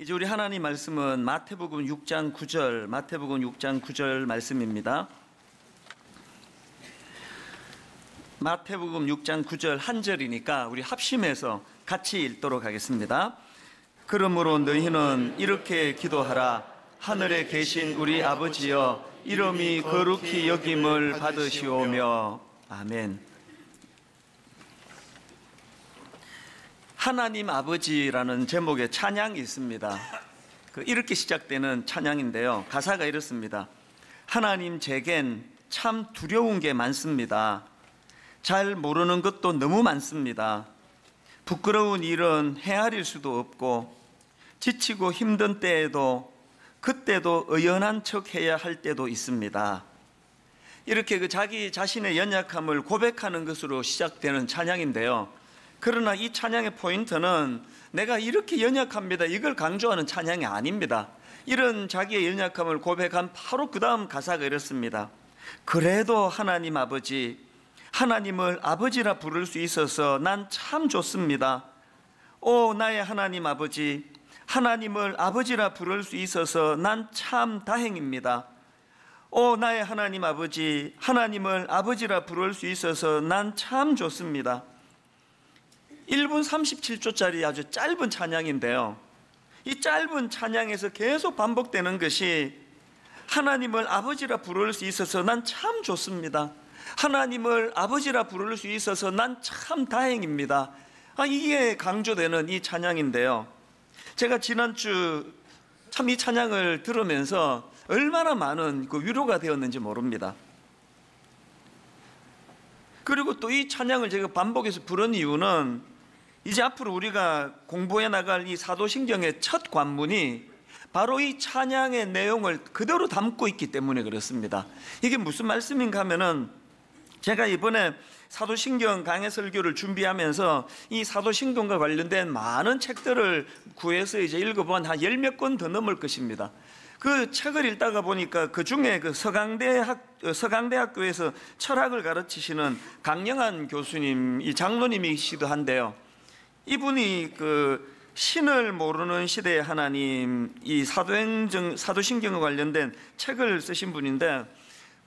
이제 우리 하나님 말씀은 마태복음 6장 9절 말씀입니다. 마태복음 6장 9절 한 절이니까 우리 합심해서 같이 읽도록 하겠습니다. 그러므로 너희는 이렇게 기도하라. 하늘에 계신 우리 아버지여, 이름이 거룩히 여김을 받으시오며. 아멘. 하나님 아버지라는 제목의 찬양이 있습니다. 이렇게 시작되는 찬양인데요, 가사가 이렇습니다. 하나님 제겐 참 두려운 게 많습니다. 잘 모르는 것도 너무 많습니다. 부끄러운 일은 헤아릴 수도 없고, 지치고 힘든 때에도 그때도 의연한 척 해야 할 때도 있습니다. 이렇게 자기 자신의 연약함을 고백하는 것으로 시작되는 찬양인데요, 그러나 이 찬양의 포인트는 내가 이렇게 연약합니다, 이걸 강조하는 찬양이 아닙니다. 이런 자기의 연약함을 고백한 바로 그 다음 가사가 이렇습니다. 그래도 하나님 아버지, 하나님을 아버지라 부를 수 있어서 난 참 좋습니다. 오 나의 하나님 아버지, 하나님을 아버지라 부를 수 있어서 난 참 다행입니다. 오 나의 하나님 아버지, 하나님을 아버지라 부를 수 있어서 난 참 좋습니다. 1분 37초짜리 아주 짧은 찬양인데요, 이 짧은 찬양에서 계속 반복되는 것이 하나님을 아버지라 부를 수 있어서 난 참 좋습니다. 하나님을 아버지라 부를 수 있어서 난 참 다행입니다. 이게 강조되는 이 찬양인데요, 제가 지난주 참 이 찬양을 들으면서 얼마나 많은 위로가 되었는지 모릅니다. 그리고 또 이 찬양을 제가 반복해서 부른 이유는 이제 앞으로 우리가 공부해 나갈 이 사도신경의 첫 관문이 바로 이 찬양의 내용을 그대로 담고 있기 때문에 그렇습니다. 이게 무슨 말씀인가 하면은, 제가 이번에 사도신경 강해 설교를 준비하면서 이 사도신경과 관련된 많은 책들을 구해서 이제 읽어본 한 10몇 권 더 넘을 것입니다. 그 책을 읽다가 보니까 그 중에 서강대학교에서 철학을 가르치시는 강영한 교수님, 이 장로님이시기도 한데요, 이분이 신을 모르는 시대의 하나님, 이 사도신경과 관련된 책을 쓰신 분인데,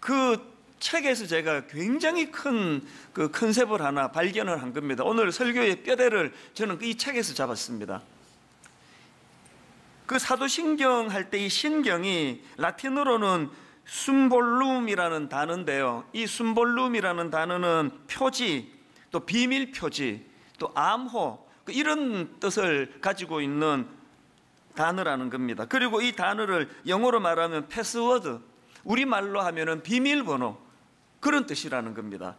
그 책에서 제가 굉장히 큰 컨셉을 하나 발견을 한 겁니다. 오늘 설교의 뼈대를 저는 이 책에서 잡았습니다. 그 사도신경 할 때 이 신경이 라틴어로는 숨볼룸이라는 단어인데요, 이 숨볼룸이라는 단어는 표지, 또 비밀 표지, 또 암호, 이런 뜻을 가지고 있는 단어라는 겁니다. 그리고 이 단어를 영어로 말하면 패스워드, 우리말로 하면은 비밀번호, 그런 뜻이라는 겁니다.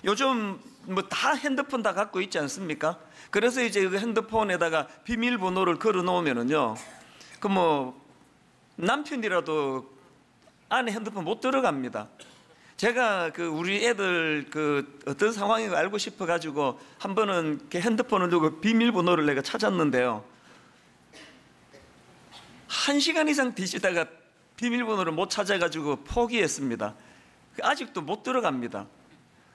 요즘 다 핸드폰 다 갖고 있지 않습니까? 그래서 이제 그 핸드폰에다가 비밀번호를 걸어 놓으면은요, 남편이라도 안에 핸드폰 못 들어갑니다. 제가 우리 애들 어떤 상황인가 알고 싶어 가지고 한 번은 이렇게 핸드폰을 두고 비밀번호를 내가 찾았는데요, 1시간 이상 뒤지다가 비밀번호를 못 찾아가지고 포기했습니다. 아직도 못 들어갑니다.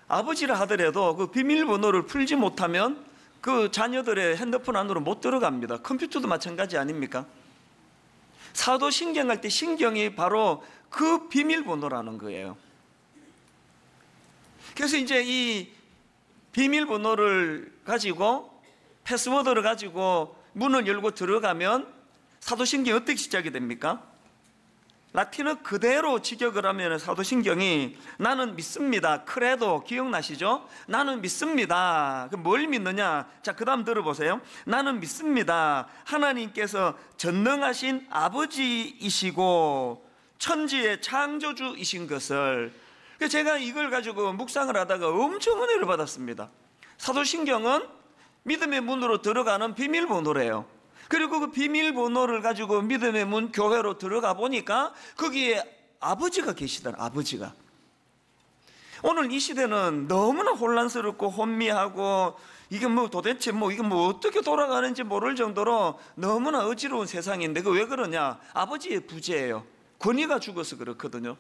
아버지라 하더라도 그 비밀번호를 풀지 못하면 그 자녀들의 핸드폰 안으로 못 들어갑니다. 컴퓨터도 마찬가지 아닙니까? 사도신경 할 때 신경이 바로 그 비밀번호라는 거예요. 그래서 이제 이 비밀번호를 가지고, 패스워드를 가지고 문을 열고 들어가면 사도신경이 어떻게 시작이 됩니까? 라틴어 그대로 직역을 하면 사도신경이 나는 믿습니다, 크레도 기억나시죠? 나는 믿습니다. 뭘 믿느냐? 자, 그 다음 들어보세요. 나는 믿습니다, 하나님께서 전능하신 아버지이시고 천지의 창조주이신 것을. 제가 이걸 가지고 묵상을 하다가 엄청 은혜를 받았습니다. 사도신경은 믿음의 문으로 들어가는 비밀번호래요. 그리고 그 비밀번호를 가지고 믿음의 문 교회로 들어가 보니까 거기에 아버지가 계시더라, 아버지가. 오늘 이 시대는 너무나 혼란스럽고 혼미하고, 이게 도대체 이게 어떻게 돌아가는지 모를 정도로 너무나 어지러운 세상인데, 왜 그러냐? 아버지의 부재예요. 권위가 죽어서 그렇거든요.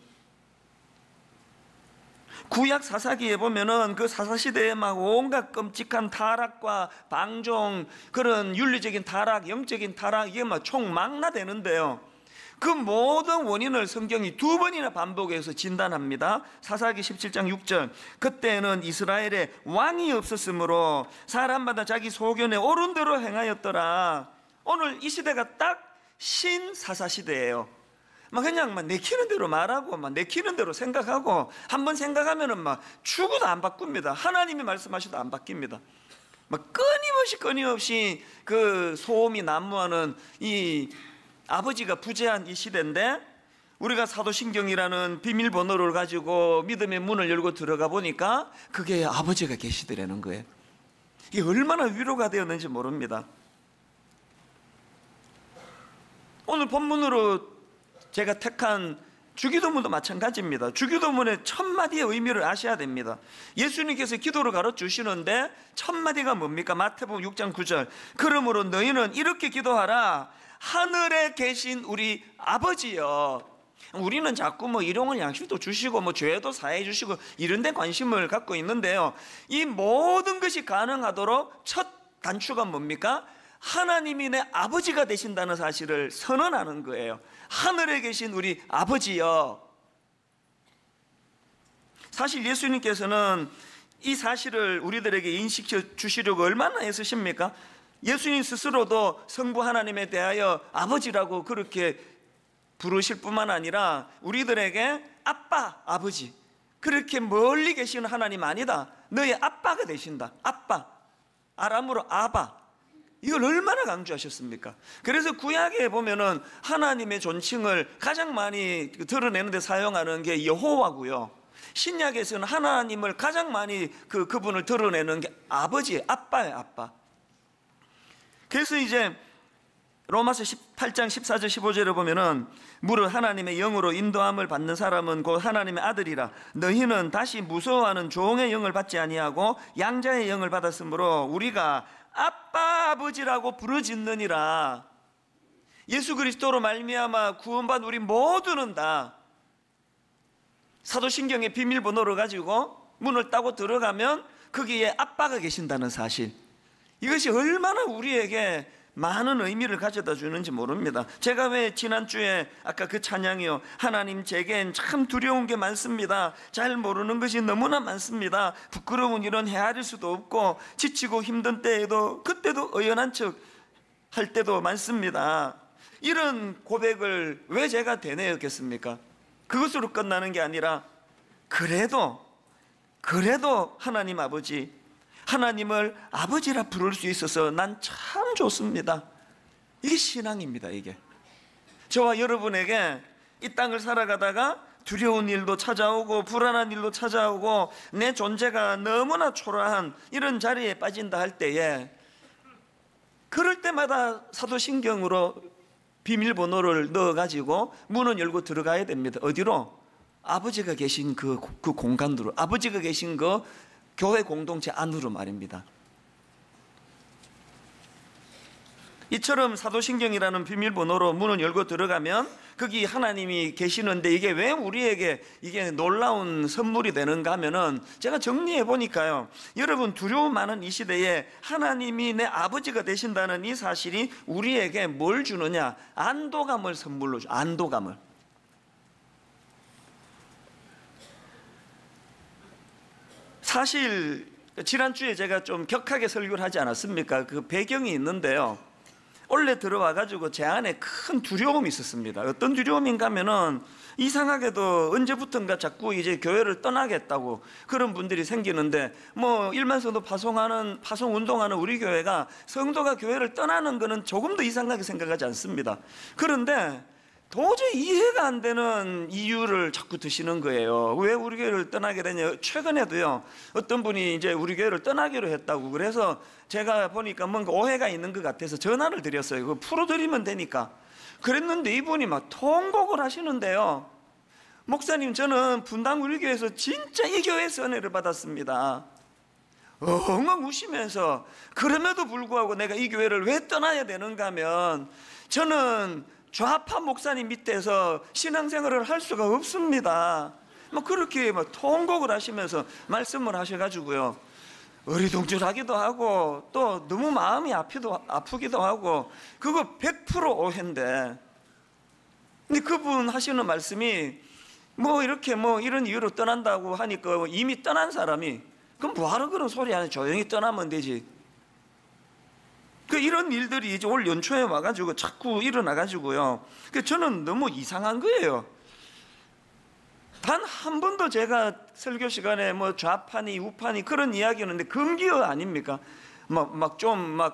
구약 사사기에 보면은 그 사사시대에 막 온갖 끔찍한 타락과 방종, 그런 윤리적인 타락, 영적인 타락, 이게 막 총망라되는데요, 그 모든 원인을 성경이 2번이나 반복해서 진단합니다. 사사기 17장 6절, 그때는 이스라엘에 왕이 없었으므로 사람마다 자기 소견에 옳은 대로 행하였더라. 오늘 이 시대가 딱 신사사시대예요. 막 그냥 막 내키는 대로 말하고 막 내키는 대로 생각하고, 한번 생각하면은 막 죽어도 안 바꿉니다. 하나님이 말씀하셔도 안 바뀝니다. 막 끊임없이 그 소음이 난무하는 이 아버지가 부재한 이 시대인데, 우리가 사도신경이라는 비밀번호를 가지고 믿음의 문을 열고 들어가 보니까 그게 아버지가 계시더라는 거예요. 이게 얼마나 위로가 되었는지 모릅니다. 오늘 본문으로 제가 택한 주기도문도 마찬가지입니다. 주기도문의 첫 마디의 의미를 아셔야 됩니다. 예수님께서 기도를 가르치시는데 첫 마디가 뭡니까? 마태복음 6장 9절, 그러므로 너희는 이렇게 기도하라. 하늘에 계신 우리 아버지여. 우리는 자꾸 뭐 일용할 양식도 주시고 뭐 죄도 사해 주시고 이런 데 관심을 갖고 있는데요, 이 모든 것이 가능하도록 첫 단추가 뭡니까? 하나님이 내 아버지가 되신다는 사실을 선언하는 거예요. 하늘에 계신 우리 아버지여. 사실 예수님께서는 이 사실을 우리들에게 인식해 주시려고 얼마나 애쓰십니까? 예수님 스스로도 성부 하나님에 대하여 아버지라고 그렇게 부르실 뿐만 아니라 우리들에게 아빠, 아버지, 그렇게 멀리 계시는 하나님 아니다, 너의 아빠가 되신다. 아빠, 아람으로 아바, 이걸 얼마나 강조하셨습니까? 그래서 구약에 보면은 하나님의 존칭을 가장 많이 드러내는 데 사용하는 게 여호와고요, 신약에서는 하나님을 가장 많이 그분을 드러내는 게 아버지, 아빠예요, 아빠. 그래서 이제 로마서 18장 14절 15절에 보면은 무릇 하나님의 영으로 인도함을 받는 사람은 곧 하나님의 아들이라. 너희는 다시 무서워하는 종의 영을 받지 아니하고 양자의 영을 받았으므로 우리가 아빠 아버지라고 부르짖느니라. 예수 그리스도로 말미암아 구원받은 우리 모두는 다 사도신경의 비밀번호를 가지고 문을 따고 들어가면 거기에 아빠가 계신다는 사실, 이것이 얼마나 우리에게 많은 의미를 가져다 주는지 모릅니다. 제가 왜 지난주에 아까 그 찬양이요, 하나님 제겐 참 두려운 게 많습니다, 잘 모르는 것이 너무나 많습니다, 부끄러운 일은 헤아릴 수도 없고 지치고 힘든 때에도 그때도 의연한 척 할 때도 많습니다, 이런 고백을 왜 제가 되뇌었겠습니까? 그것으로 끝나는 게 아니라 그래도 하나님 아버지, 하나님을 아버지라 부를 수 있어서 난 참 좋습니다. 이게 신앙입니다. 이게 저와 여러분에게 이 땅을 살아가다가 두려운 일도 찾아오고 불안한 일도 찾아오고 내 존재가 너무나 초라한 이런 자리에 빠진다 할 때에, 그럴 때마다 사도신경으로 비밀번호를 넣어가지고 문을 열고 들어가야 됩니다. 어디로? 아버지가 계신 그 공간으로, 아버지가 계신 그 교회 공동체 안으로 말입니다. 이처럼 사도신경이라는 비밀번호로 문을 열고 들어가면 거기 하나님이 계시는데, 이게 왜 우리에게 이게 놀라운 선물이 되는가 하면은, 제가 정리해 보니까요, 여러분 두려움 많은 이 시대에 하나님이 내 아버지가 되신다는 이 사실이 우리에게 뭘 주느냐? 안도감을 선물로 줘. 안도감을. 사실 지난주에 제가 좀 격하게 설교를 하지 않았습니까? 그 배경이 있는데요, 원래 들어와가지고 제 안에 큰 두려움이 있었습니다. 어떤 두려움인가 하면은, 이상하게도 언제부턴가 자꾸 이제 교회를 떠나겠다고 그런 분들이 생기는데, 뭐 일만성도 파송 운동하는 우리 교회가 성도가 교회를 떠나는 거는 조금도 이상하게 생각하지 않습니다. 그런데 도저히 이해가 안 되는 이유를 자꾸 드시는 거예요. 왜 우리 교회를 떠나게 되냐? 최근에도요, 어떤 분이 이제 우리 교회를 떠나기로 했다고, 그래서 제가 보니까 뭔가 오해가 있는 것 같아서 전화를 드렸어요. 그거 풀어드리면 되니까. 그랬는데 이분이 막 통곡을 하시는데요, 목사님, 저는 분당 우리 교회에서 진짜 이 교회에서 은혜를 받았습니다. 엉엉 우시면서, 그럼에도 불구하고 내가 이 교회를 왜 떠나야 되는가 하면, 저는 좌파 목사님 밑에서 신앙생활을 할 수가 없습니다. 뭐 그렇게 막 통곡을 하시면서 말씀을 하셔가지고요, 어리둥절하기도 하고 또 너무 마음이 아프기도 하고, 그거 100% 오해인데, 근데 그분 하시는 말씀이 뭐 이렇게 뭐 이런 이유로 떠난다고 하니까 이미 떠난 사람이 그럼 뭐하러 그런 소리 하냐, 조용히 떠나면 되지. 그 이런 일들이 이제 올 연초에 와가지고 자꾸 일어나가지고요, 그 저는 너무 이상한 거예요. 단 한 번도 제가 설교 시간에 뭐 좌파니 우파니 그런 이야기는 금기어 아닙니까?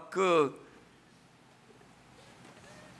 그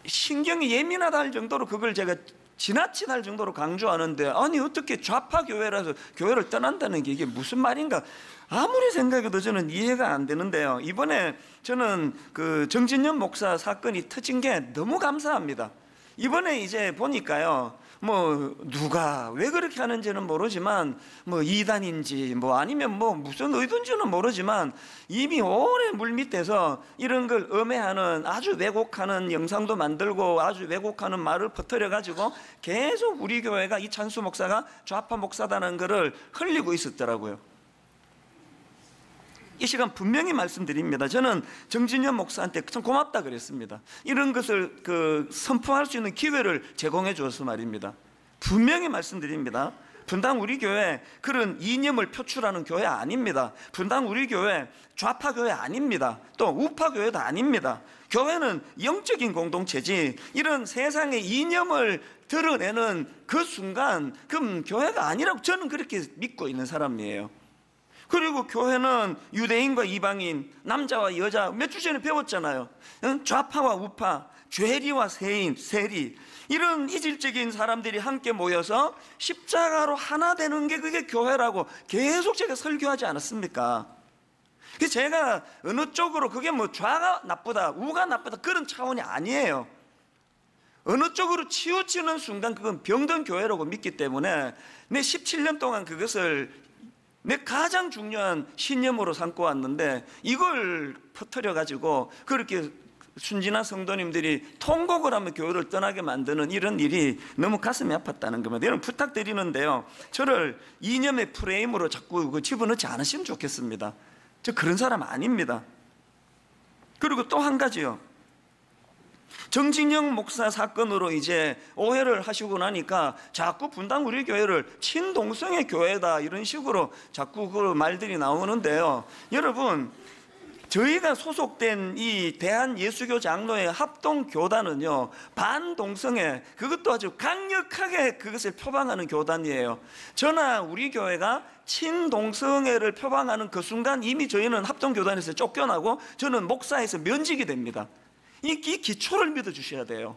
신경이 예민하다 할 정도로 그걸 제가 지나치다 할 정도로 강조하는데, 아니 어떻게 좌파 교회라서 교회를 떠난다는 게 이게 무슨 말인가, 아무리 생각해도 저는 이해가 안 되는데요. 이번에 저는 그 정진영 목사 사건이 터진 게 너무 감사합니다. 이번에 이제 보니까요, 뭐 누가 왜 그렇게 하는지는 모르지만, 뭐 이단인지 뭐 아니면 뭐 무슨 의도인지는 모르지만 이미 오래 물밑에서 이런 걸 음해하는, 아주 왜곡하는 영상도 만들고 아주 왜곡하는 말을 퍼뜨려 가지고 계속 우리 교회가 이찬수 목사가 좌파 목사다는 것을 흘리고 있었더라고요. 이 시간 분명히 말씀드립니다. 저는 정진현 목사한테 참 고맙다 그랬습니다. 이런 것을 선포할 수 있는 기회를 제공해 주어서 말입니다. 분명히 말씀드립니다. 분당 우리 교회 그런 이념을 표출하는 교회 아닙니다. 분당 우리 교회 좌파 교회 아닙니다. 또 우파 교회도 아닙니다. 교회는 영적인 공동체지, 이런 세상의 이념을 드러내는 그 순간 그럼 교회가 아니라고 저는 그렇게 믿고 있는 사람이에요. 그리고 교회는 유대인과 이방인, 남자와 여자, 몇 주 전에 배웠잖아요. 좌파와 우파, 죄리와 세리, 이런 이질적인 사람들이 함께 모여서 십자가로 하나 되는 게 그게 교회라고 계속 제가 설교하지 않았습니까? 제가 어느 쪽으로 그게 뭐 좌가 나쁘다, 우가 나쁘다 그런 차원이 아니에요. 어느 쪽으로 치우치는 순간 그건 병든 교회라고 믿기 때문에 내 17년 동안 그것을 내 가장 중요한 신념으로 삼고 왔는데, 이걸 퍼뜨려 가지고 그렇게 순진한 성도님들이 통곡을 하며 교회를 떠나게 만드는 이런 일이 너무 가슴이 아팠다는 겁니다. 여러분 부탁드리는데요, 저를 이념의 프레임으로 자꾸 집어넣지 않으시면 좋겠습니다. 저 그런 사람 아닙니다. 그리고 또 한 가지요, 정진영 목사 사건으로 이제 오해를 하시고 나니까 자꾸 분당 우리 교회를 친동성의 교회다 이런 식으로 자꾸 그 말들이 나오는데요. 여러분, 저희가 소속된 이 대한예수교 장로의 합동교단은요, 반동성애, 그것도 아주 강력하게 그것을 표방하는 교단이에요. 저나 우리 교회가 친동성애를 표방하는 그 순간 이미 저희는 합동교단에서 쫓겨나고 저는 목사에서 면직이 됩니다. 이 기초를 믿어주셔야 돼요.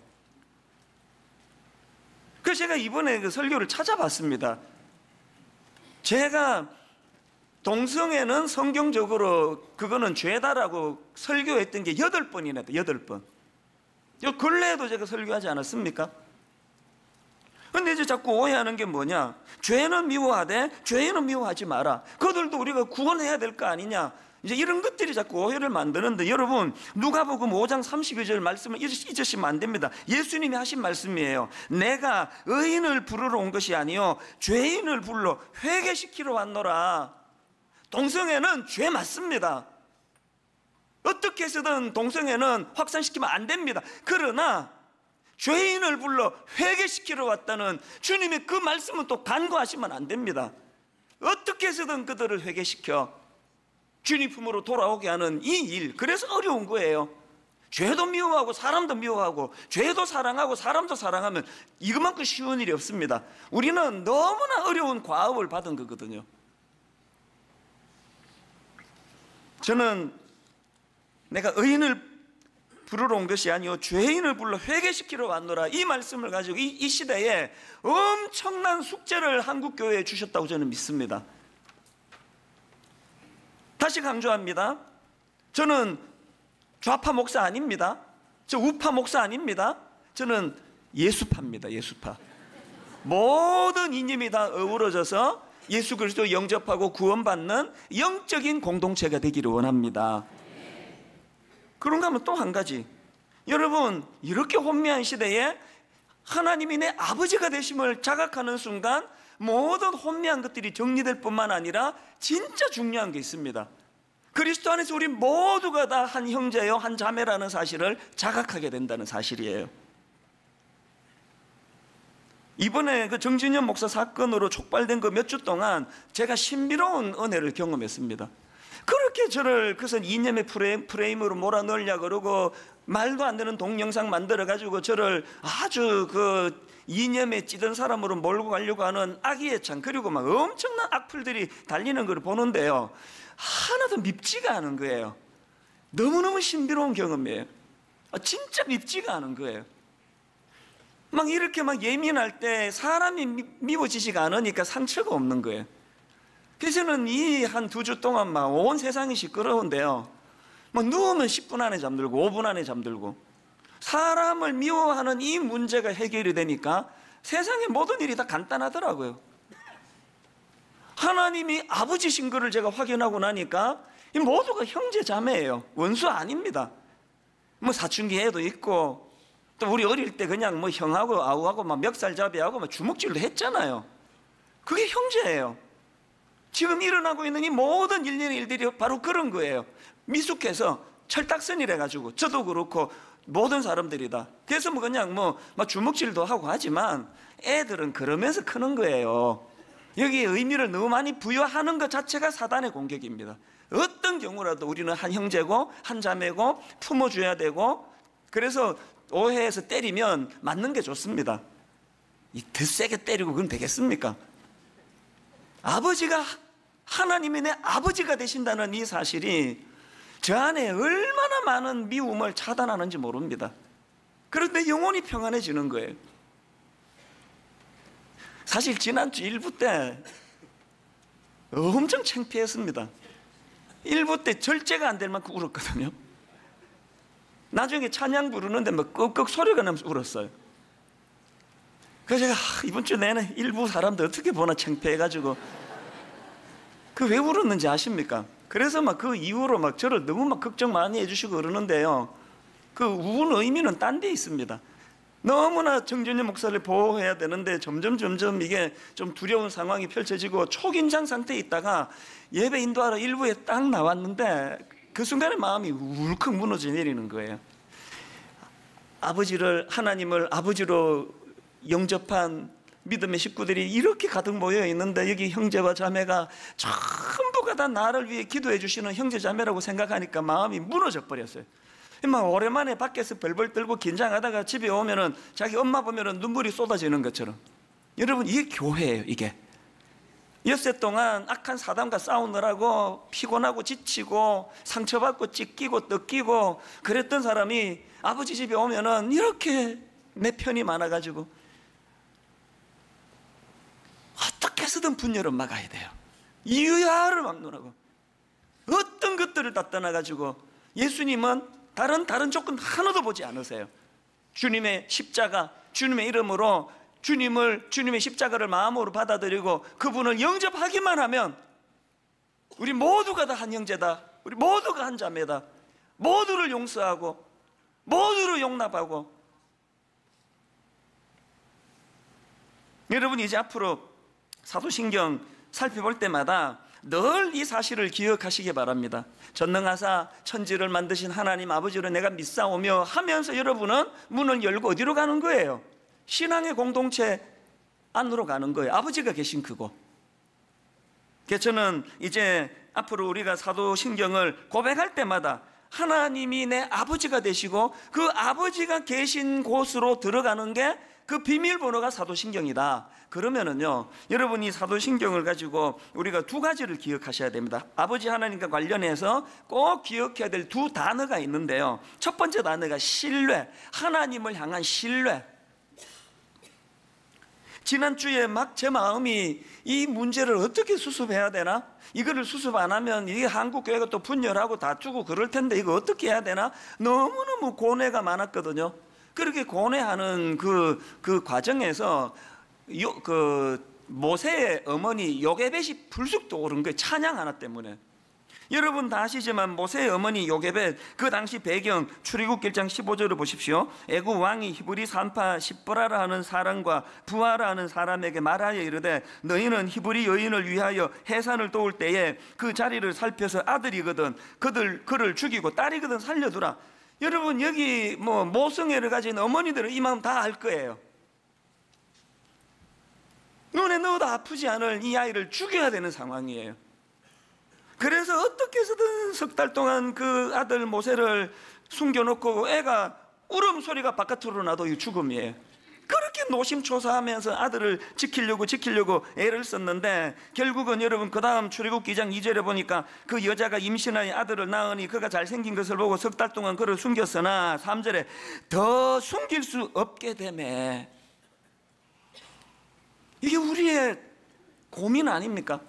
그래서 제가 이번에 그 설교를 찾아봤습니다. 제가 동성애는 성경적으로 그거는 죄다라고 설교했던 게 8번이나 돼요. 8번. 이 근래에도 제가 설교하지 않았습니까? 근데 이제 자꾸 오해하는 게 뭐냐, 죄는 미워하되 죄는 미워하지 마라, 그들도 우리가 구원해야 될 거 아니냐, 이제 이런 것들이 자꾸 오해를 만드는데, 여러분 누가복음 5장 32절 말씀을 잊으시면 안 됩니다. 예수님이 하신 말씀이에요. 내가 의인을 부르러 온 것이 아니요 죄인을 불러 회개시키러 왔노라. 동성애는 죄 맞습니다. 어떻게 해서든 동성애는 확산시키면 안 됩니다. 그러나 죄인을 불러 회개시키러 왔다는 주님의 그 말씀은 또 간과하시면 안 됩니다. 어떻게 해서든 그들을 회개시켜 주님 품으로 돌아오게 하는 이 일, 그래서 어려운 거예요. 죄도 미워하고 사람도 미워하고 죄도 사랑하고 사람도 사랑하면 이것만큼 쉬운 일이 없습니다. 우리는 너무나 어려운 과업을 받은 거거든요. 저는 내가 의인을 부르러 온 것이 아니요 죄인을 불러 회개시키러 왔노라, 이 말씀을 가지고 이 시대에 엄청난 숙제를 한국교회에 주셨다고 저는 믿습니다. 다시 강조합니다. 저는 좌파 목사 아닙니다. 저 우파 목사 아닙니다. 저는 예수파입니다. 예수파. 모든 이념이 다 어우러져서 예수 그리스도 영접하고 구원받는 영적인 공동체가 되기를 원합니다. 그런가 하면 또 한 가지, 여러분 이렇게 혼미한 시대에 하나님이 내 아버지가 되심을 자각하는 순간 모든 혼미한 것들이 정리될 뿐만 아니라 진짜 중요한 게 있습니다. 그리스도 안에서 우리 모두가 다 한 형제요 한 자매라는 사실을 자각하게 된다는 사실이에요. 이번에 그 정진현 목사 사건으로 촉발된 그 몇 주 동안 제가 신비로운 은혜를 경험했습니다. 그렇게 저를 그것은 이념의 프레임으로 몰아넣으려 그러고 말도 안 되는 동영상 만들어 가지고 저를 아주 그 이념에 찌든 사람으로 몰고 가려고 하는 악의의 창, 그리고 막 엄청난 악플들이 달리는 걸 보는데요, 하나도 밉지가 않은 거예요. 너무너무 신비로운 경험이에요. 진짜 밉지가 않은 거예요. 막 이렇게 막 예민할 때 사람이 미워지지가 않으니까 상처가 없는 거예요. 그래서 저는 이 한 2주 동안 막 온 세상이 시끄러운데요, 막 누우면 10분 안에 잠들고 5분 안에 잠들고, 사람을 미워하는 이 문제가 해결이 되니까 세상의 모든 일이 다 간단하더라고요. 하나님이 아버지신 것을 제가 확인하고 나니까 이 모두가 형제 자매예요. 원수 아닙니다. 뭐 사춘기 애도 있고, 또 우리 어릴 때 그냥 뭐 형하고 아우하고 막 멱살잡이하고 막 주먹질도 했잖아요. 그게 형제예요. 지금 일어나고 있는 이 모든 일련의 일들이 바로 그런 거예요. 미숙해서 철딱선이래 가지고 저도 그렇고 모든 사람들이 다. 그래서 뭐 그냥 뭐 막 주먹질도 하고 하지만 애들은 그러면서 크는 거예요. 여기에 의미를 너무 많이 부여하는 것 자체가 사단의 공격입니다. 어떤 경우라도 우리는 한 형제고 한 자매고 품어줘야 되고, 그래서 오해해서 때리면 맞는 게 좋습니다. 더 세게 때리고 그건 되겠습니까? 아버지가, 하나님이 내 아버지가 되신다는 이 사실이 저 안에 얼마나 많은 미움을 차단하는지 모릅니다. 그런데 영혼이 평안해지는 거예요. 사실 지난주 1부 때 엄청 창피했습니다. 1부 때 절제가 안 될 만큼 울었거든요. 나중에 찬양 부르는데 막 꺽꺽 소리가 나면서 울었어요. 그래서 제가 이번 주 내내 1부 사람들 어떻게 보나 창피해가지고, 그 왜 울었는지 아십니까? 그래서 막 그 이후로 막 저를 너무 막 걱정 많이 해주시고 그러는데요, 그 우는 의미는 딴 데 있습니다. 너무나 정진현 목사를 보호해야 되는데 점점 이게 좀 두려운 상황이 펼쳐지고 초긴장 상태에 있다가 예배 인도하러 일부에 딱 나왔는데 그 순간에 마음이 울컥 무너져 내리는 거예요. 아버지를, 하나님을 아버지로 영접한 믿음의 식구들이 이렇게 가득 모여 있는데 여기 형제와 자매가 전부가 다 나를 위해 기도해 주시는 형제 자매라고 생각하니까 마음이 무너져 버렸어요. 막 오랜만에 밖에서 벌벌 떨고 긴장하다가 집에 오면은 자기 엄마 보면은 눈물이 쏟아지는 것처럼. 여러분, 이게 교회예요. 이게 엿새 동안 악한 사단과 싸우느라고 피곤하고 지치고 상처받고 찢기고 뜯기고 그랬던 사람이 아버지 집에 오면은 이렇게 내 편이 많아가지고 어떻게 해서든 분열을 막아야 돼요. 이유야를 막론하고 어떤 것들을 다 떠나가지고 예수님은 다른 조건 하나도 보지 않으세요. 주님의 십자가, 주님의 이름으로 주님의 십자가를 마음으로 받아들이고 그분을 영접하기만 하면 우리 모두가 다 한 형제다, 우리 모두가 한 자매다, 모두를 용서하고 모두를 용납하고. 여러분, 이제 앞으로 사도신경 살펴볼 때마다 늘 이 사실을 기억하시기 바랍니다. 전능하사 천지를 만드신 하나님 아버지로 내가 믿사오며 하면서 여러분은 문을 열고 어디로 가는 거예요? 신앙의 공동체 안으로 가는 거예요. 아버지가 계신 그곳. 그래서 저는 이제 앞으로 우리가 사도신경을 고백할 때마다 하나님이 내 아버지가 되시고 그 아버지가 계신 곳으로 들어가는 게 그 비밀번호가 사도신경이다. 그러면은요, 여러분이 사도신경을 가지고 우리가 두 가지를 기억하셔야 됩니다. 아버지 하나님과 관련해서 꼭 기억해야 될 두 단어가 있는데요, 첫 번째 단어가 신뢰, 하나님을 향한 신뢰. 지난주에 막 제 마음이 이 문제를 어떻게 수습해야 되나? 이거를 수습 안 하면 이게 한국교회가 또 분열하고 다투고 그럴 텐데 이거 어떻게 해야 되나? 너무너무 고뇌가 많았거든요. 그렇게 고뇌하는 그 과정에서 모세의 어머니 요게벳이 불쑥 떠오른 거예요. 찬양 하나 때문에. 여러분 다 아시지만 모세의 어머니 요게벳, 그 당시 배경 출애굽기 1장 15절을 보십시오. 애굽 왕이 히브리 산파 십보라라 하는 사람과 부하라 하는 사람에게 말하여 이르되 너희는 히브리 여인을 위하여 해산을 도울 때에 그 자리를 살펴서 아들이거든 그를 죽이고 딸이거든 살려두라. 여러분 여기 모성애를 가진 어머니들은 이 마음 다 알 거예요. 눈에 넣어도 아프지 않을 이 아이를 죽여야 되는 상황이에요. 그래서 어떻게 해서든 석 달 동안 그 아들 모세를 숨겨놓고 애가 울음소리가 바깥으로 나도 이 죽음이에요. 그렇게 노심초사하면서 아들을 지키려고 애를 썼는데 결국은 여러분 그 다음 출애굽기 2장 2절에 보니까 그 여자가 임신하여 아들을 낳으니 그가 잘생긴 것을 보고 석 달 동안 그를 숨겼으나 3절에 더 숨길 수 없게 되매. 이게 우리의 고민 아닙니까?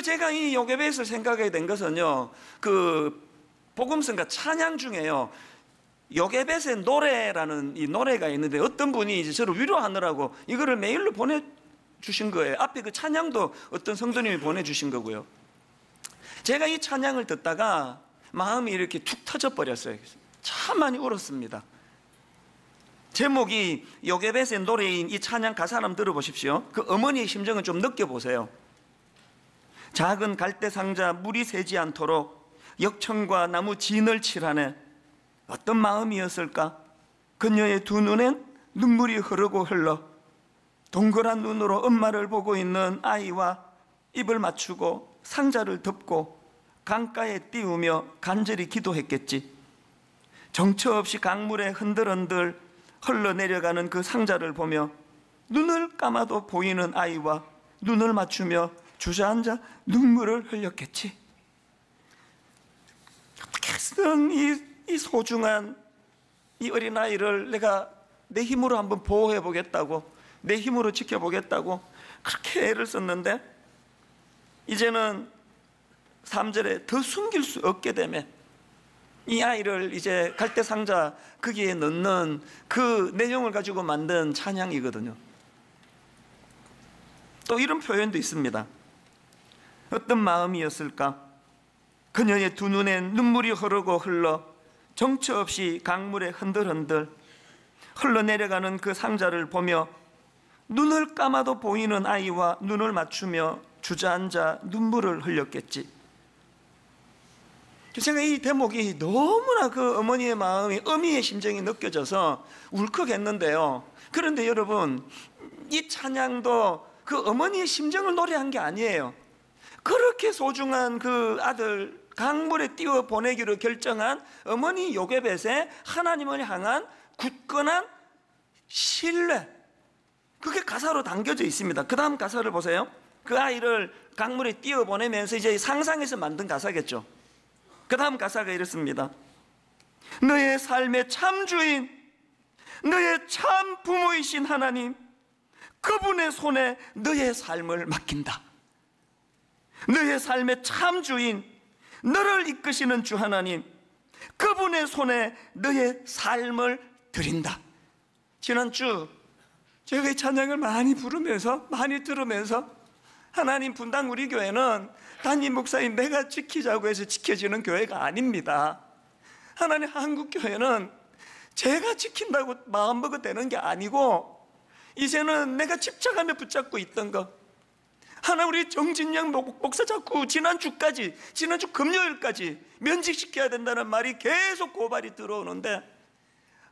제가 이 요게벳을 생각하게 된 것은요, 그 복음성가 찬양 중에요, 요게벳의 노래라는 이 노래가 있는데 어떤 분이 이제 저를 위로하느라고 이거를 메일로 보내주신 거예요. 앞에 그 찬양도 어떤 성도님이 보내주신 거고요. 제가 이 찬양을 듣다가 마음이 이렇게 툭 터져버렸어요. 참 많이 울었습니다. 제목이 요게벳의 노래인 이 찬양 가사 한번 들어보십시오. 그 어머니의 심정을 좀 느껴보세요. 작은 갈대 상자 물이 새지 않도록 역청과 나무 진을 칠하네. 어떤 마음이었을까? 그녀의 두 눈엔 눈물이 흐르고 흘러 동그란 눈으로 엄마를 보고 있는 아이와 입을 맞추고 상자를 덮고 강가에 띄우며 간절히 기도했겠지. 정처 없이 강물에 흔들흔들 흘러내려가는 그 상자를 보며 눈을 감아도 보이는 아이와 눈을 맞추며 주저앉아 눈물을 흘렸겠지. 어떻게든 이 소중한 이 어린아이를 내가 내 힘으로 한번 보호해 보겠다고, 내 힘으로 지켜보겠다고 그렇게 애를 썼는데 이제는 3절에 더 숨길 수 없게 되면 이 아이를 이제 갈대상자 거기에 넣는 그 내용을 가지고 만든 찬양이거든요. 또 이런 표현도 있습니다. 어떤 마음이었을까? 그녀의 두 눈엔 눈물이 흐르고 흘러 정처 없이 강물에 흔들흔들 흘러내려가는 그 상자를 보며 눈을 감아도 보이는 아이와 눈을 맞추며 주저앉아 눈물을 흘렸겠지. 제가 이 대목이 너무나 그 어머니의 마음이, 어미의 심정이 느껴져서 울컥했는데요. 그런데 여러분, 이 찬양도 그 어머니의 심정을 노래한 게 아니에요. 그렇게 소중한 그 아들 강물에 띄워 보내기로 결정한 어머니 요게벳의 하나님을 향한 굳건한 신뢰, 그게 가사로 담겨져 있습니다. 그 다음 가사를 보세요. 그 아이를 강물에 띄워 보내면서 이제 상상해서 만든 가사겠죠. 그 다음 가사가 이렇습니다. 너의 삶의 참 주인, 너의 참 부모이신 하나님, 그분의 손에 너의 삶을 맡긴다. 너의 삶의 참 주인, 너를 이끄시는 주 하나님, 그분의 손에 너의 삶을 드린다. 지난주 제가 이 찬양을 많이 부르면서, 많이 들으면서, 하나님, 분당 우리 교회는 담임 목사인 내가 지키자고 해서 지켜지는 교회가 아닙니다. 하나님, 한국 교회는 제가 지킨다고 마음먹어 되는 게 아니고, 이제는 내가 집착하며 붙잡고 있던 것, 하나 우리 정진영 목사 자꾸 지난주 금요일까지 면직시켜야 된다는 말이 계속 고발이 들어오는데,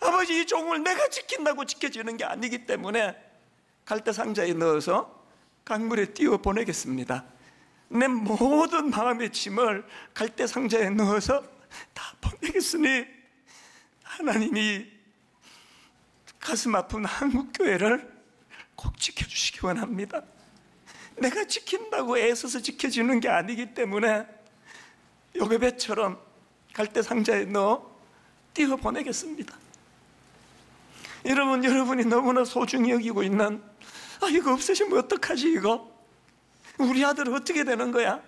아버지, 이 종을 내가 지킨다고 지켜지는 게 아니기 때문에 갈대상자에 넣어서 강물에 띄워 보내겠습니다. 내 모든 마음의 짐을 갈대상자에 넣어서 다 보내겠으니 하나님이 가슴 아픈 한국교회를 꼭 지켜주시기 원합니다. 내가 지킨다고 애써서 지켜지는 게 아니기 때문에 요게벳처럼 갈대상자에 넣어 띄워 보내겠습니다. 여러분, 여러분이 너무나 소중히 여기고 있는, 이거 없으시면 어떡하지, 이거? 우리 아들은 어떻게 되는 거야?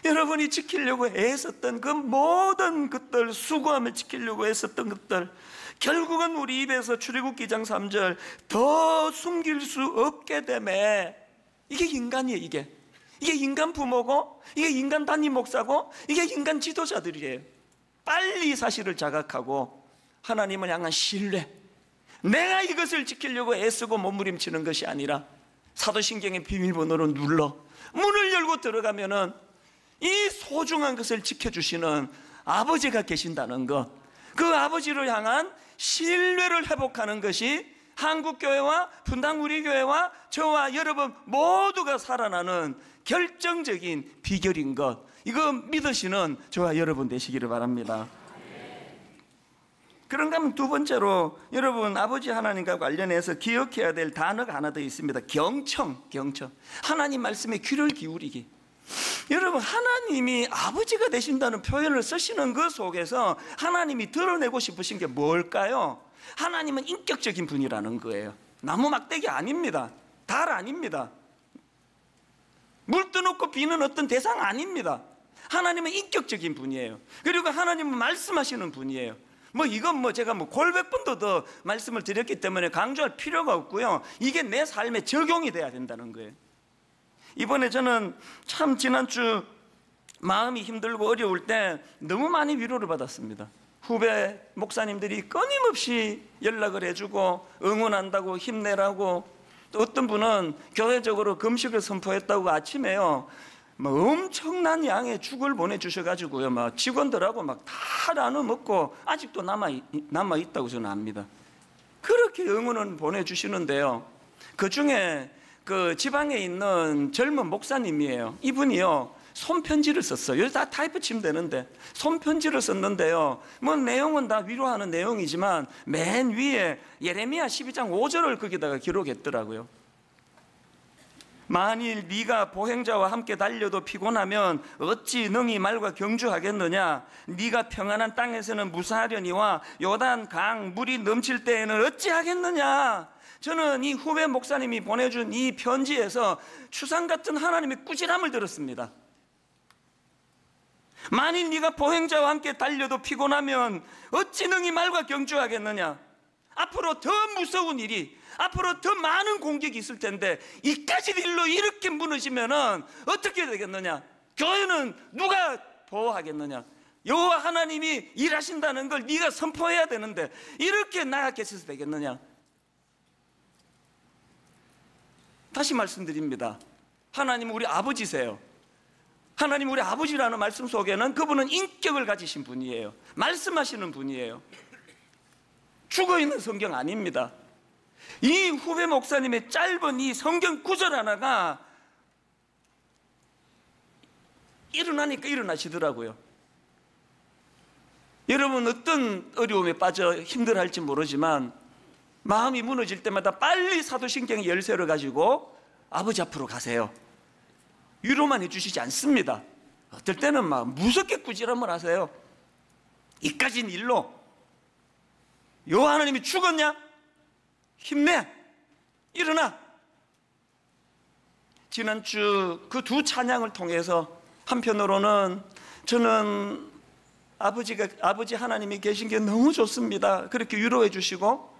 여러분이 지키려고 애썼던 그 모든 것들, 수고하며 지키려고 애썼던 것들, 결국은 우리 입에서 출애굽기 2장 3절 더 숨길 수 없게 되매, 이게 인간이에요. 이게 인간 부모고, 이게 인간 담임 목사고, 이게 인간 지도자들이에요. 빨리 사실을 자각하고 하나님을 향한 신뢰, 내가 이것을 지키려고 애쓰고 몸부림치는 것이 아니라 사도신경의 비밀번호로 눌러 문을 열고 들어가면은 이 소중한 것을 지켜주시는 아버지가 계신다는 것, 그 아버지를 향한 신뢰를 회복하는 것이 한국교회와 분당우리교회와 저와 여러분 모두가 살아나는 결정적인 비결인 것, 이거 믿으시는 저와 여러분 되시기를 바랍니다. 그런가 하면 두 번째로 여러분, 아버지 하나님과 관련해서 기억해야 될 단어가 하나 더 있습니다. 경청. 하나님 말씀에 귀를 기울이기. 여러분, 하나님이 아버지가 되신다는 표현을 쓰시는 그 속에서 하나님이 드러내고 싶으신 게 뭘까요? 하나님은 인격적인 분이라는 거예요. 나무 막대기 아닙니다. 달 아닙니다. 물 떠놓고 비는 어떤 대상 아닙니다. 하나님은 인격적인 분이에요. 그리고 하나님은 말씀하시는 분이에요. 이건 제가 골백 번도 더 말씀을 드렸기 때문에 강조할 필요가 없고요. 이게 내 삶에 적용이 돼야 된다는 거예요. 이번에 저는 참 지난주 마음이 힘들고 어려울 때 너무 많이 위로를 받았습니다. 후배 목사님들이 끊임없이 연락을 해주고 응원한다고, 힘내라고, 또 어떤 분은 교회적으로 금식을 선포했다고 아침에요 엄청난 양의 죽을 보내주셔가지고요 직원들하고 다 나눠 먹고 아직도 남아있다고 저는 압니다. 그렇게 응원을 보내주시는데요, 그 중에 그 지방에 있는 젊은 목사님이에요. 이분이요 손편지를 썼어요. 여기 다 타이프 치면 되는데 손편지를 썼는데요, 내용은 다 위로하는 내용이지만 맨 위에 예레미야 12장 5절을 거기다가 기록했더라고요. 만일 네가 보행자와 함께 달려도 피곤하면 어찌 능히 말과 경주하겠느냐? 네가 평안한 땅에서는 무사하려니와 요단 강 물이 넘칠 때에는 어찌하겠느냐? 저는 이 후배 목사님이 보내준 이 편지에서 추상 같은 하나님의 꾸지람을 들었습니다. 만일 네가 보행자와 함께 달려도 피곤하면 어찌 능히 말과 경주하겠느냐? 앞으로 더 무서운 일이, 앞으로 더 많은 공격이 있을 텐데 이까지 일로 이렇게 무너지면은 어떻게 되겠느냐? 교회는 누가 보호하겠느냐? 여호와 하나님이 일하신다는 걸 네가 선포해야 되는데 이렇게 나약해서도 되겠느냐? 다시 말씀드립니다. 하나님은 우리 아버지세요. 하나님 우리 아버지라는 말씀 속에는 그분은 인격을 가지신 분이에요. 말씀하시는 분이에요. 죽어있는 성경 아닙니다. 이 후배 목사님의 짧은 이 성경 구절 하나가 일어나니까 일어나시더라고요. 여러분 어떤 어려움에 빠져 힘들어할지 모르지만 마음이 무너질 때마다 빨리 사도신경의 열쇠를 가지고 아버지 앞으로 가세요. 위로만 해주시지 않습니다. 어떨 때는 막 무섭게 꾸지람을 하세요. 이까진 일로 여호와 하나님이 죽었냐? 힘내! 일어나! 지난주 그 두 찬양을 통해서 한편으로는 저는 아버지 하나님이 계신 게 너무 좋습니다. 그렇게 위로해 주시고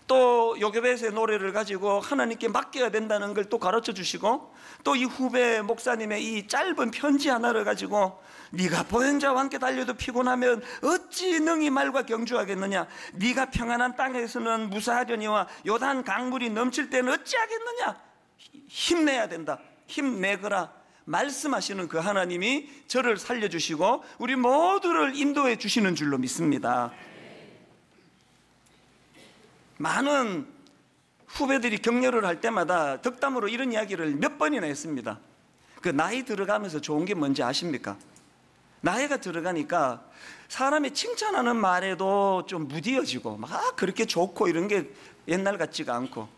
또 요괴벳의 노래를 가지고 하나님께 맡겨야 된다는 걸 또 가르쳐 주시고 또 이 후배 목사님의 이 짧은 편지 하나를 가지고 네가 보행자와 함께 달려도 피곤하면 어찌 능히 말과 경주하겠느냐? 네가 평안한 땅에서는 무사하려니와 요단 강물이 넘칠 때는 어찌하겠느냐? 힘내야 된다. 힘내거라. 말씀하시는 그 하나님이 저를 살려주시고 우리 모두를 인도해 주시는 줄로 믿습니다. 많은 후배들이 격려를 할 때마다 덕담으로 이런 이야기를 몇 번이나 했습니다. 그 나이 들어가면서 좋은 게 뭔지 아십니까? 나이가 들어가니까 사람이 칭찬하는 말에도 좀 무디어지고 막 그렇게 좋고 이런 게 옛날 같지가 않고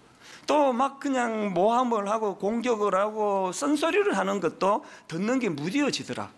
또 막 그냥 모함을 하고 공격을 하고 쓴소리를 하는 것도 듣는 게 무디어지더라.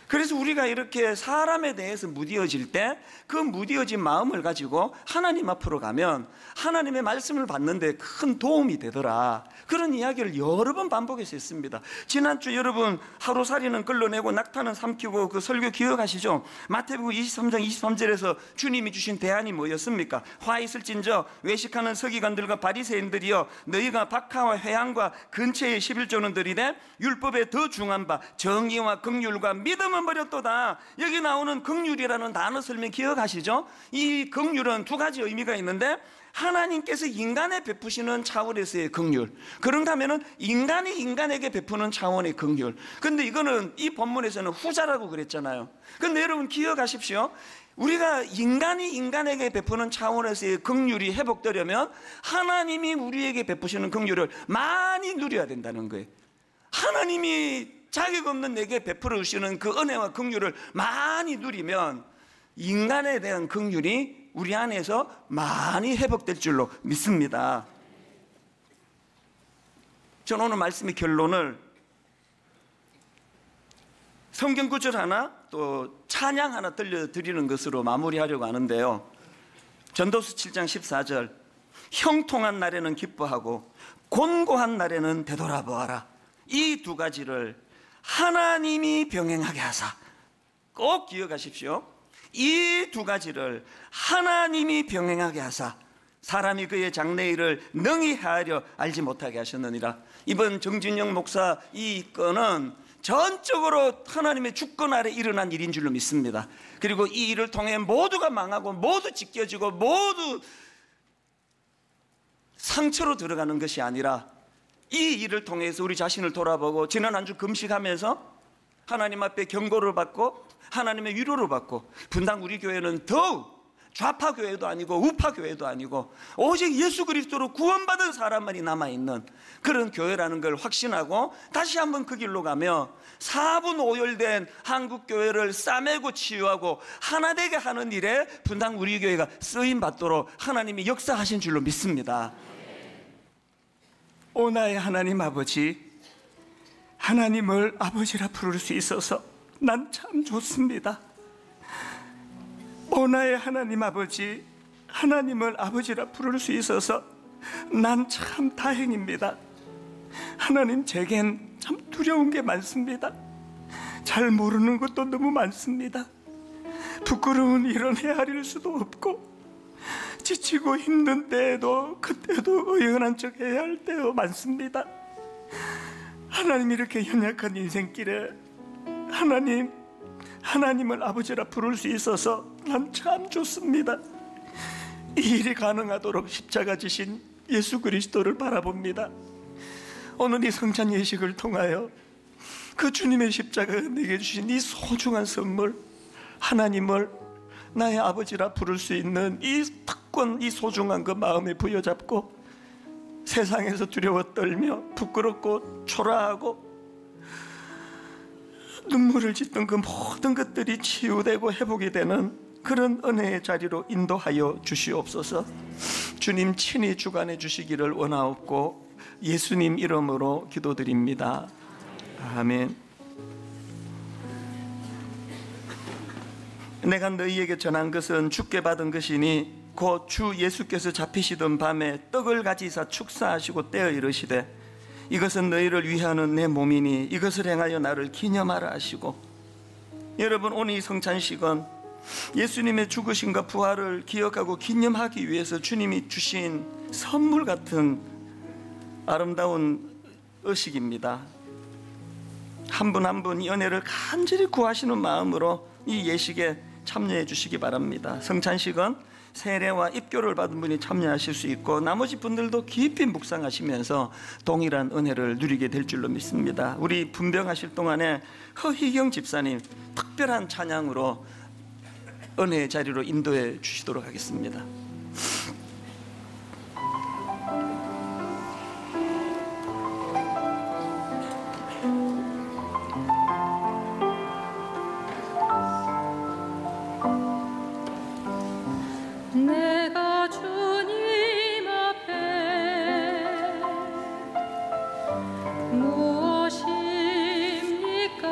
그래서 우리가 이렇게 사람에 대해서 무디어질 때 그 무디어진 마음을 가지고 하나님 앞으로 가면 하나님의 말씀을 받는데 큰 도움이 되더라. 그런 이야기를 여러 번 반복해서 했습니다. 지난주 여러분 하루살이는 끌러내고 낙타는 삼키고 그 설교 기억하시죠? 마태복음 23장 23절에서 주님이 주신 대안이 뭐였습니까? 화 있을진저 외식하는 서기관들과 바리새인들이여, 너희가 박하와 회양과 근처의 11조는 들이되 율법에 더 중한 바 정의와 긍휼과 믿음은 버렸도다. 여기 나오는 긍휼이라는 단어 설명 기억하시죠? 이 긍휼은 두 가지 의미가 있는데, 하나님께서 인간에 베푸시는 차원에서의 긍휼, 그런가 하면은 인간이 인간에게 베푸는 차원의 긍휼. 근데 이거는 이 본문에서는 후자라고 그랬잖아요. 근데 여러분 기억하십시오. 우리가 인간이 인간에게 베푸는 차원에서의 긍휼이 회복되려면 하나님이 우리에게 베푸시는 긍휼을 많이 누려야 된다는 거예요. 하나님이 자격 없는 내게 베풀어 주시는 그 은혜와 긍휼을 많이 누리면 인간에 대한 긍휼이 우리 안에서 많이 회복될 줄로 믿습니다. 저는 오늘 말씀의 결론을 성경 구절 하나 또 찬양 하나 들려드리는 것으로 마무리하려고 하는데요. 전도서 7장 14절, 형통한 날에는 기뻐하고 곤고한 날에는 되돌아보아라. 이 두 가지를 하나님이 병행하게 하사. 꼭 기억하십시오. 이 두 가지를 하나님이 병행하게 하사 사람이 그의 장래일을 능히 헤아려 알지 못하게 하셨느니라. 이번 정진영 목사 이 건은 전적으로 하나님의 주권 아래 일어난 일인 줄로 믿습니다. 그리고 이 일을 통해 모두가 망하고 모두 찢겨지고 모두 상처로 들어가는 것이 아니라 이 일을 통해서 우리 자신을 돌아보고 지난 한 주 금식하면서 하나님 앞에 경고를 받고 하나님의 위로를 받고, 분당 우리 교회는 더욱 좌파 교회도 아니고 우파 교회도 아니고 오직 예수 그리스도로 구원받은 사람만이 남아있는 그런 교회라는 걸 확신하고 다시 한번 그 길로 가며 사분오열된 한국 교회를 싸매고 치유하고 하나 되게 하는 일에 분당 우리 교회가 쓰임 받도록 하나님이 역사하신 줄로 믿습니다. 오 나의 하나님 아버지, 하나님을 아버지라 부를 수 있어서 난 참 좋습니다. 오 나의 하나님 아버지, 하나님을 아버지라 부를 수 있어서 난 참 다행입니다. 하나님, 제겐 참 두려운 게 많습니다. 잘 모르는 것도 너무 많습니다. 부끄러운 일은 헤아릴 수도 없고 지치고 힘든 때에도 그때도 의연한 척 해야 할 때도 많습니다. 하나님, 이렇게 연약한 인생길에 하나님을 아버지라 부를 수 있어서 난 참 좋습니다. 이 일이 가능하도록 십자가 지신 예수 그리스도를 바라봅니다. 오늘 이 성찬 예식을 통하여 그 주님의 십자가가 내게 주신 이 소중한 선물, 하나님을 나의 아버지라 부를 수 있는 이 특권, 이 소중한 그 마음에 부여잡고 세상에서 두려워 떨며 부끄럽고 초라하고 눈물을 짓던 그 모든 것들이 치유되고 회복이 되는 그런 은혜의 자리로 인도하여 주시옵소서. 주님 친히 주관해 주시기를 원하옵고 예수님 이름으로 기도드립니다. 아멘. 내가 너희에게 전한 것은 주께 받은 것이니 곧 주 예수께서 잡히시던 밤에 떡을 가지사 축사하시고 떼어 이르시되 이것은 너희를 위하는 내 몸이니 이것을 행하여 나를 기념하라 하시고. 여러분, 오늘 이 성찬식은 예수님의 죽으심과 부활을 기억하고 기념하기 위해서 주님이 주신 선물 같은 아름다운 의식입니다. 한 분 한 분 이 은혜를 간절히 구하시는 마음으로 이 예식에 참여해 주시기 바랍니다. 성찬식은 세례와 입교를 받은 분이 참여하실 수 있고 나머지 분들도 깊이 묵상하시면서 동일한 은혜를 누리게 될 줄로 믿습니다. 우리 분병하실 동안에 허희경 집사님 특별한 찬양으로 은혜의 자리로 인도해 주시도록 하겠습니다. 내가 주님 앞에 무엇입니까?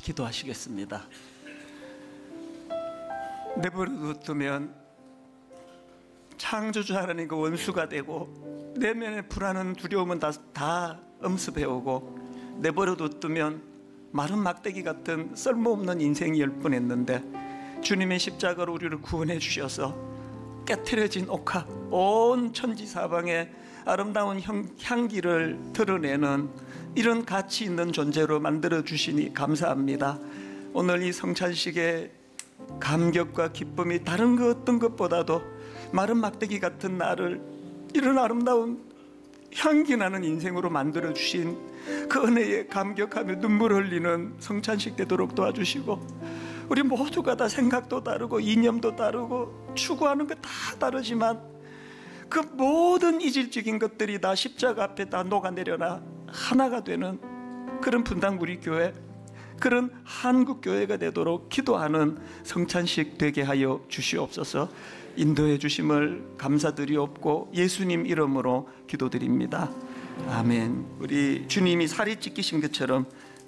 같이 기도하시겠습니다. 내버려 두면 창조주 하나님과 원수가 되고 내면의 불안은 두려움은 다 엄습해오고 내버려 두면 마른 막대기 같은 쓸모없는 인생이 열 뻔했는데 주님의 십자가로 우리를 구원해 주셔서 깨트려진 옥합 온 천지사방에 아름다운 향기를 드러내는 이런 가치 있는 존재로 만들어 주시니 감사합니다. 오늘 이 성찬식의 감격과 기쁨이 다른 그 어떤 것보다도 마른 막대기 같은 나를 이런 아름다운 향기 나는 인생으로 만들어 주신 그 은혜에 감격하며 눈물 흘리는 성찬식 되도록 도와주시고, 우리 모두가 다 생각도 다르고 이념도 다르고 추구하는 거 다 다르지만 그 모든 이질적인 것들이 다 십자가 앞에 다 녹아내려나 하나가 되는 그런 분당 우리 교회, 그런 한국 교회가 되도록 기도하는 성찬식 되게 하여 주시옵소서. 인도해 주심을 감사드리옵고 예수님 이름으로 기도드립니다. 아멘. 우리 주님이 살이 찢기신 것처럼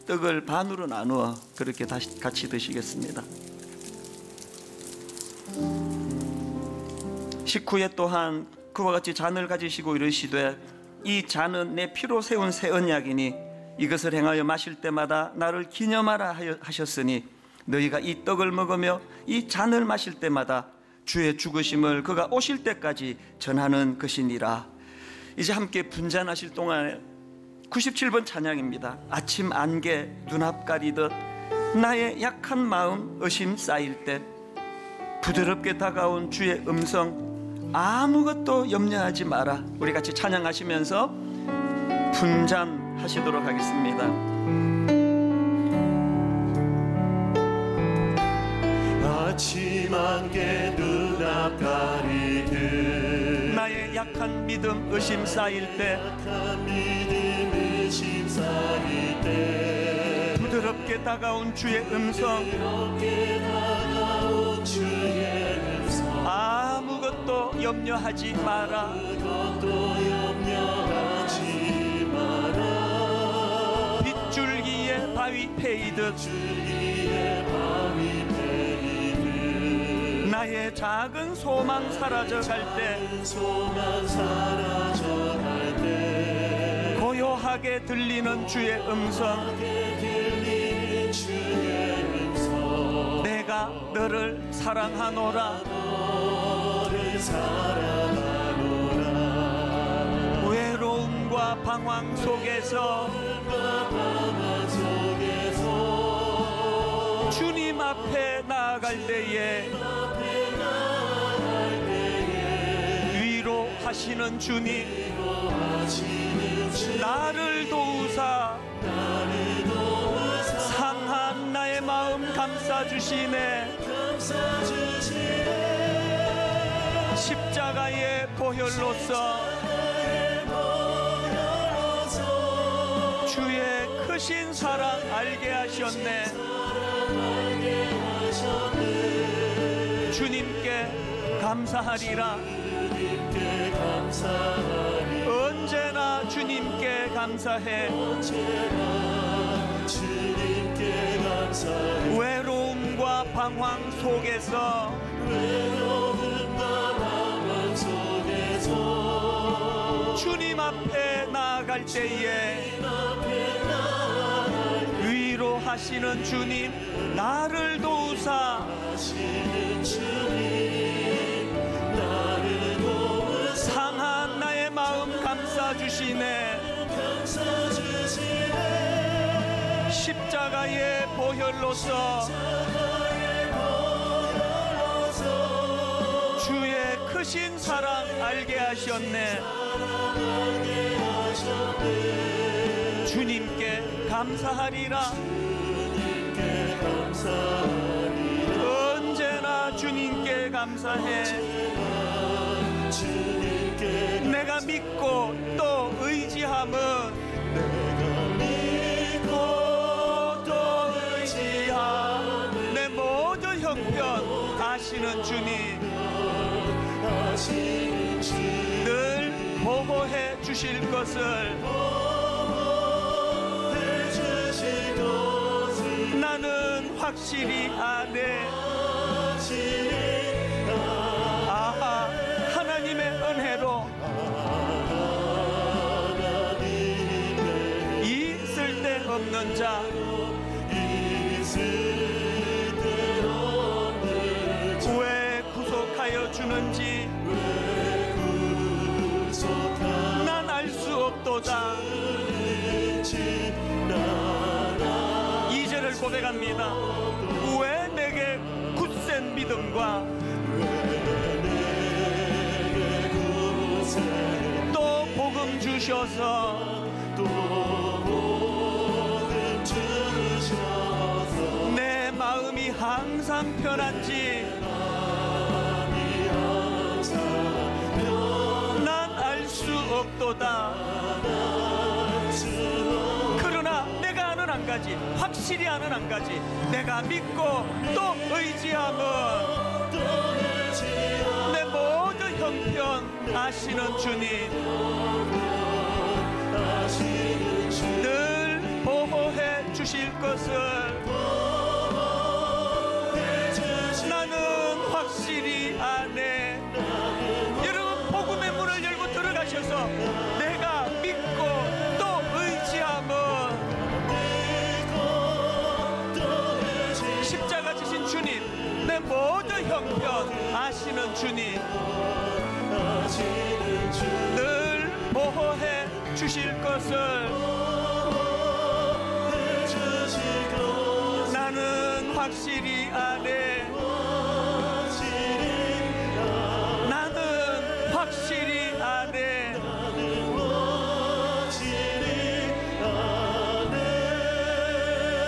떡을 반으로 나누어 그렇게 다시 같이 드시겠습니다. 식후에 또한 그와 같이 잔을 가지시고 이르시되 이 잔은 내 피로 세운 새 언약이니 이것을 행하여 마실 때마다 나를 기념하라 하셨으니 너희가 이 떡을 먹으며 이 잔을 마실 때마다 주의 죽으심을 그가 오실 때까지 전하는 것이니라. 이제 함께 분잔하실 동안에 97번 찬양입니다. 아침 안개 눈앞 가리듯 나의 약한 마음 의심 쌓일 때 부드럽게 다가온 주의 음성 아무것도 염려하지 마라. 우리 같이 찬양하시면서 분잔하시도록 하겠습니다. 아침 안개 눈앞 가리듯 나의 약한 믿음 의심 쌓일 때 부드럽게 다가온 주의 음성 아무것도 염려하지 마라. 빗줄기에 바위 패이듯 나의 작은 소망 사라져갈 때 고요하게 들리는 주의 음성 내가 너를 사랑하노라. 외로움과 방황 속에서 주님 앞에 나아갈 때에 위로하시는 주님 나를 도우사 상한 나의 마음 감싸주시네. 십자가의 보혈로서 주의 크신 사랑 알게 하셨네. 주님께 감사하리라. 언제나 주님께 감사해. 외로움과 방황 속에서 주님 앞에 나아갈 때에 위로하시는 주님 나를 도우사 상한 나의 마음 감싸주시네. 십자가의 보혈로서 주의 크신 사랑 알게 하셨네. 주님께 감사하리라. 언제나 주님께 감사해. 내가 믿고 또 의지함은 내 모든 형편 아시는 주님 늘 보호해 주실 것을 나는 확실히 아네. 아하, 하나님의 은혜로 이 쓸데없는 자 왜 구속하여 주는지 난 알 수 없도다. 2절을 고백합니다. 왜 내게 굳센 믿음과 또 복음 주셔서 내 마음이 항상 편한지 난 알 수 없도다. 그러나 내가 아는 한 가지, 확실히 아는 한 가지, 내가 믿고 또 의지함은 내 모든 형편 아시는 주님 늘 보호해 주실 것을 나는 확실히 아네. 여러분, 복음의 문을 열고 들어가셔서 내가 믿고 또 의지함은 십자가 지신 주님, 내 모든 형편 아시는 주님 늘 보호해 주실 것을 나는 확실히 아네. 나는 확실히 아네.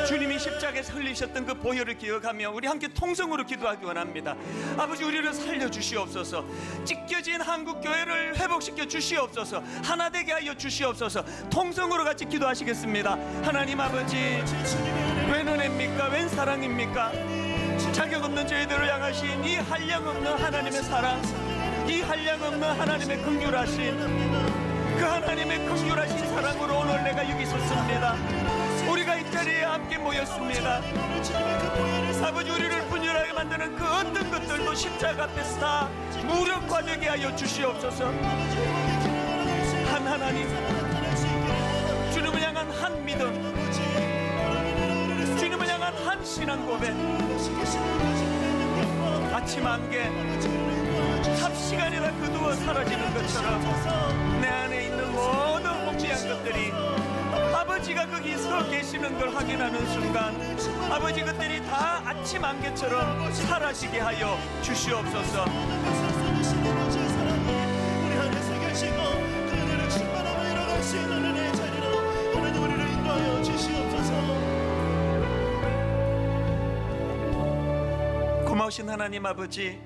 주님이 십자가에서 흘리셨던 그 보혈을 기억하며 우리 함께 통성으로 기도하기 원합니다. 아버지, 우리를 살려주시옵소서. 찢겨진 한국교회를 회복시켜 주시옵소서. 하나 되게 하여 주시옵소서. 통성으로 같이 기도하시겠습니다. 하나님 아버지, 웬 은혜입니까? 웬 사랑입니까? 자격 없는 저희들을 향하신 이 한량없는 하나님의 사랑, 이 한량없는 하나님의 긍휼하신 그 하나님의 긍휼하신 사랑으로 오늘 내가 여기 섰습니다. 우리가 이 자리에 함께 모였습니다. 아버지, 우리를 분열하게 만드는 그 어떤 것들도 십자가 앞에서 다 무력화되게 하여 주시옵소서. 한 하나님, 주님을 향한 한 믿음, 주님을 향한 한 신앙 고백. 아침 안개 삽시간이나 그두어 사라지는 것처럼 내 안에 있는 모든 혼미한 것들이 아버지가 거기 서 계시는 걸 확인하는 순간 아버지, 그들이 다 아침 안개처럼 사라지게 하여 주시옵소서. 우리 하늘에서 계시고 그들을 충만하고 일어날 수 있는 은혜의 자리로 하나님 우리를 인도하여 주시옵소서. 고마우신 하나님 아버지,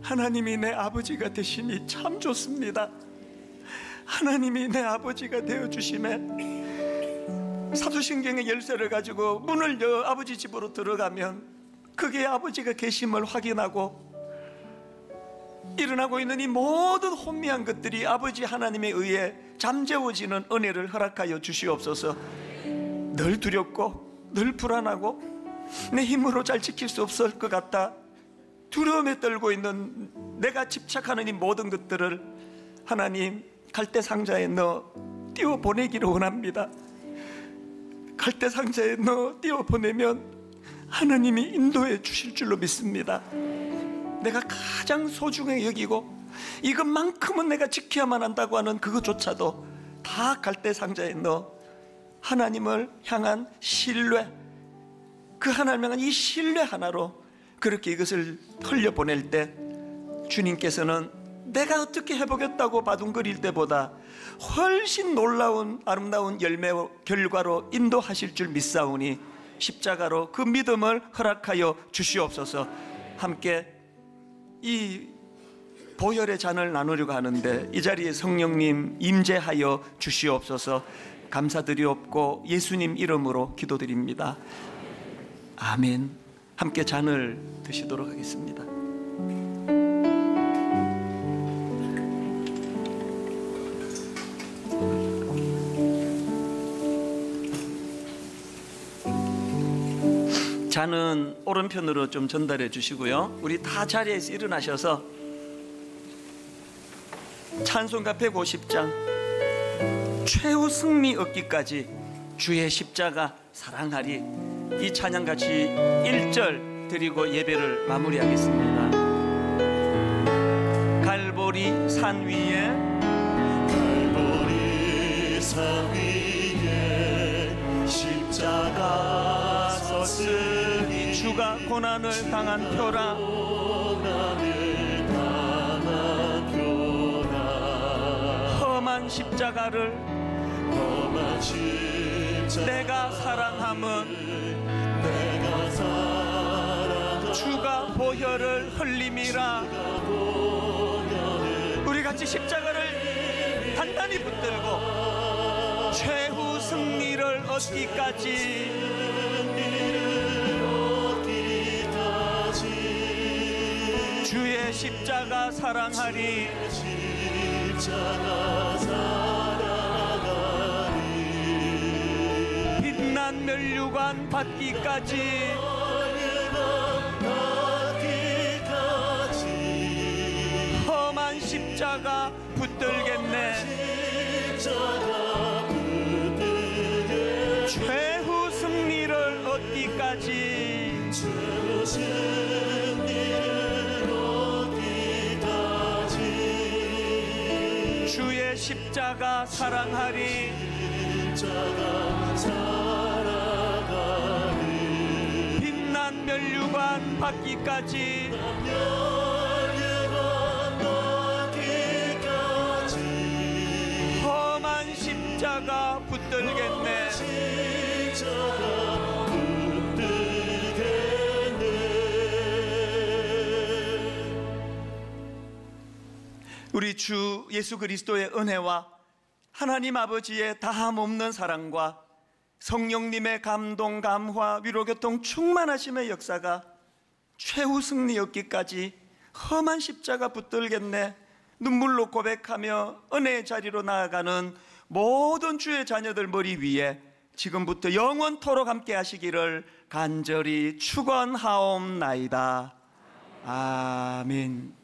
하나님이 내 아버지가 되시니 참 좋습니다. 하나님이 내 아버지가 되어주심에 사도신경의 열쇠를 가지고 문을 여 아버지 집으로 들어가면 그게 아버지가 계심을 확인하고 일어나고 있는 이 모든 혼미한 것들이 아버지 하나님에 의해 잠재워지는 은혜를 허락하여 주시옵소서. 늘 두렵고 늘 불안하고 내 힘으로 잘 지킬 수 없을 것 같다 두려움에 떨고 있는 내가 집착하는 이 모든 것들을 하나님 갈대 상자에 넣어 띄워 보내기를 원합니다. 갈대 상자에 넣어 띄워 보내면 하나님이 인도해 주실 줄로 믿습니다. 내가 가장 소중히 여기고 이것만큼은 내가 지켜야만 한다고 하는 그것조차도 다 갈대 상자에 넣어 하나님을 향한 신뢰, 그 하나님을 향한 이 신뢰 하나로 그렇게 이것을 흘려보낼 때 주님께서는 내가 어떻게 해보겠다고 바둥거릴 때보다 훨씬 놀라운 아름다운 열매 결과로 인도하실 줄 믿사오니 십자가로 그 믿음을 허락하여 주시옵소서. 함께 이 보혈의 잔을 나누려고 하는데 이 자리에 성령님 임재하여 주시옵소서. 감사드리옵고 예수님 이름으로 기도드립니다. 아멘. 함께 잔을 드시도록 하겠습니다. 잔은 오른편으로 좀 전달해 주시고요. 우리 다 자리에서 일어나셔서 찬송가 150장 최후 승리 얻기까지 주의 십자가 사랑하리, 이 찬양같이 1절 드리고 예배를 마무리하겠습니다. 갈보리 산 위에 십자가 섰으니 주가 고난을 당한 표라, 험한 십자가를 내가 사랑함은 주가 보혈을 흘림이라. 우리 같이 십자가를 단단히 붙들고 최후 승리를 얻기까지 주의 십자가 사랑하리. 빛난 면류관 받기까지 험한 십자가 붙들겠네. 최후 승리를 얻기까지 주의 십자가 사랑하리. 빛난 면류관 받기까지 험한 십자가 붙들겠네. 우리 주 예수 그리스도의 은혜와 하나님 아버지의 다함없는 사랑과 성령님의 감동, 감화, 위로교통 충만하심의 역사가 최후 승리였기까지 험한 십자가 붙들겠네 눈물로 고백하며 은혜의 자리로 나아가는 모든 주의 자녀들 머리 위에 지금부터 영원토록 함께 하시기를 간절히 축원하옵나이다. 아멘.